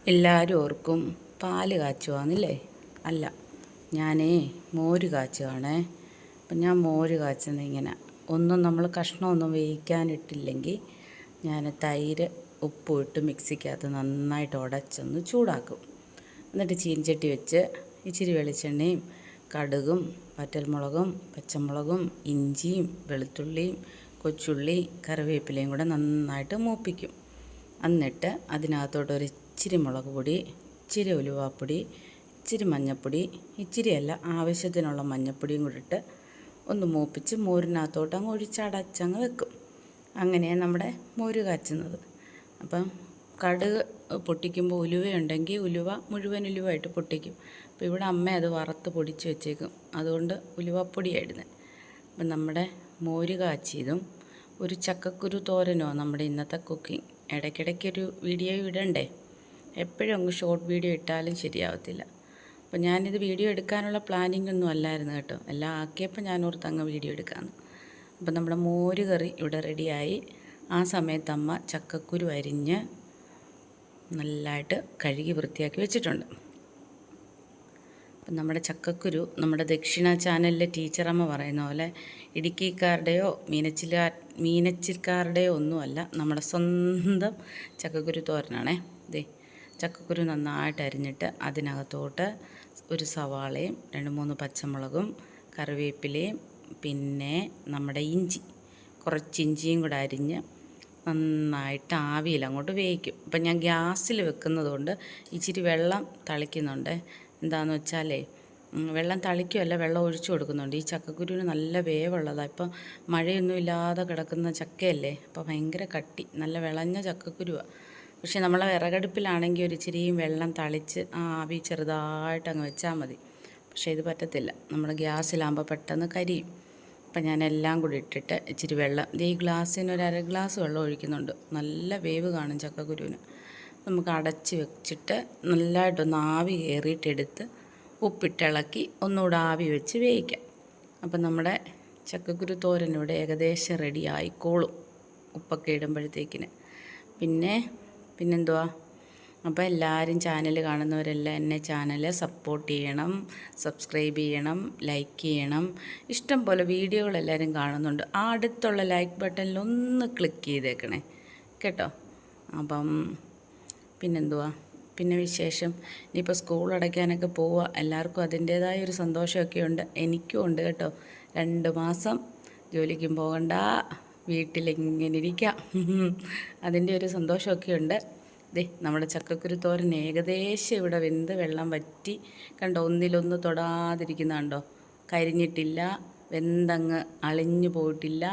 എല്ലാവരും ഓർക്കും പാല് കാച്ചുവാന്നല്ലേ? അല്ല, ഞാനേ മോര് കാച്ചുവാണേ. അപ്പം ഞാൻ മോര് കാച്ചുന്നത് ഇങ്ങനെ, ഒന്നും നമ്മൾ കഷ്ണമൊന്നും വേവിക്കാനിട്ടില്ലെങ്കിൽ ഞാൻ തൈര് ഉപ്പും ഇട്ട് മിക്സിക്കകത്ത് നന്നായിട്ട് ഉടച്ചൊന്ന് ചൂടാക്കും. എന്നിട്ട് ചീനിച്ചട്ടി വെച്ച് ഇച്ചിരി വെളിച്ചെണ്ണയും കടുകും വറ്റൽമുളകും പച്ചമുളകും ഇഞ്ചിയും വെളുത്തുള്ളിയും കൊച്ചുള്ളി കറിവേപ്പിലയും കൂടെ നന്നായിട്ട് മൂപ്പിക്കും. എന്നിട്ട് അതിനകത്തോട്ടൊരു ഇച്ചിരി മുളക് പൊടി, ഇച്ചിരി ഉലുവാപ്പൊടി, ഇച്ചിരി മഞ്ഞൾപ്പൊടി, ഇച്ചിരിയല്ല ആവശ്യത്തിനുള്ള മഞ്ഞൾപ്പൊടിയും കൂടി ഇട്ട് ഒന്ന് മൂപ്പിച്ച് മോരിനകത്തോട്ട് അങ്ങ് ഒഴിച്ചടച്ചങ്ങ് വെക്കും. അങ്ങനെയാണ് നമ്മുടെ മോര് കാച്ചുന്നത്. അപ്പം കടുക് പൊട്ടിക്കുമ്പോൾ ഉലുവയുണ്ടെങ്കിൽ ഉലുവ മുഴുവൻ ഉലുവായിട്ട് പൊട്ടിക്കും. അപ്പോൾ ഇവിടെ അമ്മ അത് വറുത്ത് പൊടിച്ച് വെച്ചേക്കും, അതുകൊണ്ട് ഉലുവപ്പൊടിയായിരുന്നു. അപ്പം നമ്മുടെ മോര് കാച്ചിയതും ഒരു ചക്കക്കുരു തോരനോ നമ്മുടെ ഇന്നത്തെ കുക്കിംഗ്. ഇടയ്ക്കിടയ്ക്കൊരു വീഡിയോ ഇടണ്ടേ? എപ്പോഴും അങ്ങ് ഷോർട്ട് വീഡിയോ ഇട്ടാലും ശരിയാവത്തില്ല. അപ്പോൾ ഞാനിത് വീഡിയോ എടുക്കാനുള്ള പ്ലാനിങ് ഒന്നും അല്ലായിരുന്നു കേട്ടോ. എല്ലാം ആക്കിയപ്പോൾ ഞാൻ ഓർത്ത് അങ്ങ് വീഡിയോ എടുക്കാമെന്ന്. അപ്പം നമ്മുടെ മോര് കറി ഇവിടെ റെഡിയായി. ആ സമയത്ത് അമ്മ ചക്കക്കുരു അരിഞ്ഞ് നല്ലതായിട്ട് കഴുകി വൃത്തിയാക്കി വെച്ചിട്ടുണ്ട്. അപ്പം നമ്മുടെ ചക്കക്കുരു നമ്മുടെ ദക്ഷിണ ചാനലിലെ ടീച്ചറമ്മ പറയുന്ന പോലെ ഇടുക്കിക്കാരുടെയോ മീനച്ചിക്കാരുടെയോ ഒന്നുമല്ല, നമ്മുടെ സ്വന്തം ചക്കക്കുരു തോരനാണേ. ദേ ചക്കക്കുരു നന്നായിട്ട് അരിഞ്ഞിട്ട് അതിനകത്തോട്ട് ഒരു സവാളയും 2-3 പച്ചമുളകും കറിവേപ്പിലയും പിന്നെ നമ്മുടെ കുറച്ച് ഇഞ്ചിയും കൂടെ അരിഞ്ഞ് നന്നായിട്ട് ആവിയിൽ അങ്ങോട്ട് വേവിക്കും. അപ്പം ഞാൻ ഗ്യാസിൽ വെക്കുന്നതുകൊണ്ട് ഇച്ചിരി വെള്ളം തളിക്കുന്നുണ്ട്. എന്താണെന്ന് വെച്ചാലേ വെള്ളം തളിക്കുമല്ല, വെള്ളം ഒഴിച്ചു കൊടുക്കുന്നുണ്ട്. ഈ ചക്കക്കുരുവിന് നല്ല വേവുള്ളതാണ്. ഇപ്പം മഴയൊന്നും ഇല്ലാതെ കിടക്കുന്ന ചക്കയല്ലേ, അപ്പോൾ ഭയങ്കര കട്ടി, നല്ല വിളഞ്ഞ ചക്കക്കുരുവാണ്. പക്ഷേ നമ്മളെ വിറകടുപ്പിലാണെങ്കിൽ ഒരു ഇച്ചിരിയും വെള്ളം തളിച്ച് ആവി ചെറുതായിട്ട് അങ്ങ് വെച്ചാൽ മതി. പക്ഷേ ഇത് പറ്റത്തില്ല, നമ്മുടെ ഗ്യാസിലാകുമ്പോൾ പെട്ടെന്ന് കരിയും. അപ്പം ഞാൻ എല്ലാം കൂടി ഇട്ടിട്ട് ഇച്ചിരി വെള്ളം, ഈ ഗ്ലാസ്സിന് ഒരു 1/2 ഗ്ലാസ് വെള്ളം ഒഴിക്കുന്നുണ്ട്. നല്ല വേവ് കാണും ചക്കക്കുരുവിന്. നമുക്ക് അടച്ച് വെച്ചിട്ട് നല്ലതായിട്ടൊന്ന് ആവി കയറിയിട്ടെടുത്ത് ഉപ്പിട്ടിളക്കി ഒന്നുകൂടെ ആവി വെച്ച് വേവിക്കാം. അപ്പം നമ്മുടെ ചക്കക്കുരു തോരൻ ഇവിടെ ഏകദേശം റെഡി ആയിക്കോളും, ഉപ്പൊക്കെ ഇടുമ്പോഴത്തേക്കിന്. പിന്നെന്തുവാ, അപ്പോൾ എല്ലാവരും ചാനൽ കാണുന്നവരെല്ലാം എന്നെ ചാനൽ സപ്പോർട്ട് ചെയ്യണം, സബ്സ്ക്രൈബ് ചെയ്യണം, ലൈക്ക് ചെയ്യണം. ഇഷ്ടം പോലെ വീഡിയോകളെല്ലാവരും കാണുന്നുണ്ട്. ആ അടുത്തുള്ള ലൈക്ക് ബട്ടണിൽ ഒന്ന് ക്ലിക്ക് ചെയ്തേക്കണേ കേട്ടോ. അപ്പം പിന്നെന്തുവാ, പിന്നെ വിശേഷം, ഇനിയിപ്പോൾ സ്കൂൾ അടയ്ക്കാനൊക്കെ പോവുക. എല്ലാവർക്കും അതിൻ്റേതായ ഒരു സന്തോഷമൊക്കെ ഉണ്ട്, എനിക്കും ഉണ്ട് കേട്ടോ. 2 മാസം ജോലിക്കും പോകണ്ട, വീട്ടിലിങ്ങനെ ഇരിക്കാം. അതിൻ്റെ ഒരു സന്തോഷമൊക്കെ ഉണ്ട്. ദേ നമ്മുടെ ചക്കക്കുരു തോരൻ ഏകദേശം ഇവിടെ വെന്ത് വെള്ളം വറ്റി കണ്ടോ, ഒന്നിലൊന്ന് തൊടാതിരിക്കുന്ന കണ്ടോ, കരിഞ്ഞിട്ടില്ല, വെന്തങ്ങ് അളിഞ്ഞു പോയിട്ടില്ല.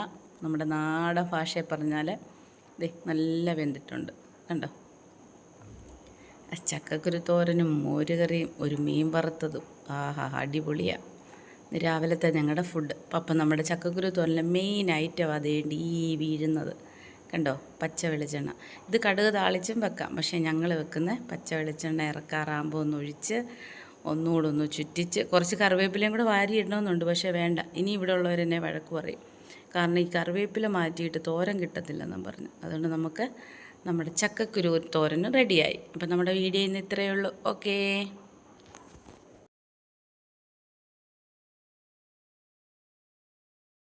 നമ്മുടെ നാടൻ ഭാഷയിൽ പറഞ്ഞാൽ ദേ നല്ല വെന്തിട്ടുണ്ട് കണ്ടോ. ചക്കക്കുരു തോരനും മോര് കറിയും ഒരു മീൻ വറുത്തതും ആഹാ അടിപൊളിയാണ്. രാവിലത്തെ ഞങ്ങളുടെ ഫുഡ്. അപ്പം നമ്മുടെ ചക്കക്കുരു തോരനിലെ മെയിൻ ഐറ്റം അതേണ്ടി ഈ വീഴുന്നത് കണ്ടോ, പച്ച വെളിച്ചെണ്ണ. ഇത് കടുക് താളിച്ചും വെക്കാം, പക്ഷേ ഞങ്ങൾ വെക്കുന്ന പച്ച വെളിച്ചെണ്ണ ഇറക്കാറാകുമ്പോൾ ഒന്ന് ഒഴിച്ച് ഒന്നുകൂടെ ഒന്ന് ചുറ്റിച്ച് കുറച്ച് കറിവേപ്പിലയും കൂടെ വാരി ഇടണമെന്നുണ്ട്. പക്ഷേ വേണ്ട, ഇനി ഇവിടെ ഉള്ളവരെന്നെ വഴക്ക് പറയും, കാരണം ഈ കറിവേപ്പില മാറ്റിയിട്ട് തോരൻ കിട്ടത്തില്ലെന്നും പറഞ്ഞു. അതുകൊണ്ട് നമുക്ക് നമ്മുടെ ചക്കക്കുരു തോരന് റെഡിയായി. അപ്പം നമ്മുടെ വീഡിയോ ഇന്ന് ഇത്രയേ ഉള്ളൂ. ഓക്കേ.